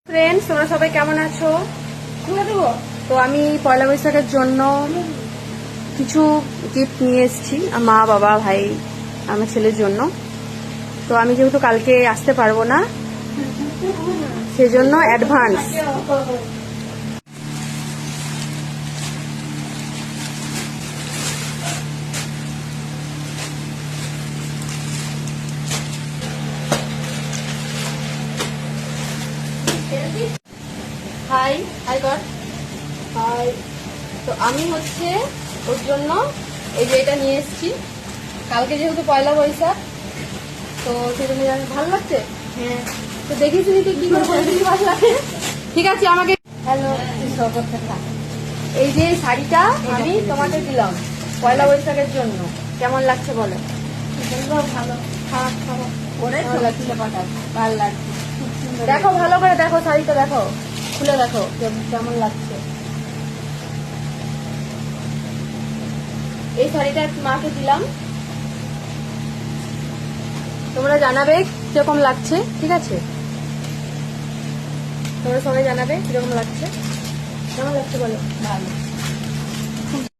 Friends, তোমরা সবাই কেমন আছো? তো আমি পয়লা বৈশাখের জন্য কিছু গিফট নিয়ে এসেছি মা, বাবা, ভাই, আমার ছেলের জন্য। তো আমি যেহেতু কালকে আসতে পারবো না, সেজন্য অ্যাডভান্স। হাই হাই গড হাই। তো আমি হচ্ছে ওর জন্য এই যে এটা নিয়ে এসেছি। কালকে যেহেতু পয়লা বৈশাখ, তো সেজন্য ভালো লাগছে। হ্যাঁ, তো দেখি শুনি তুই কি করে বলে দিবি ভালো লাগে। ঠিক আছে, আমাকে হ্যালো, এই যে শাড়িটা আমি তোমাকে দিলাম পয়লা বৈশাখের জন্য। কেমন লাগছে বলো? ভালো, খারাপ খারাপ ওরে লাগছে, ভালো লাগছে। দেখো ভালো করে, দেখো শাড়িটা, দেখো খুলে দেখো কেমন লাগছে। এই শাড়িটা মাকে দিলাম, তোমরা জানাবে কিরকম লাগছে। ঠিক আছে, তোমরা সবাই জানাবে কিরকম লাগছে। কেমন লাগছে বলো? ভালো।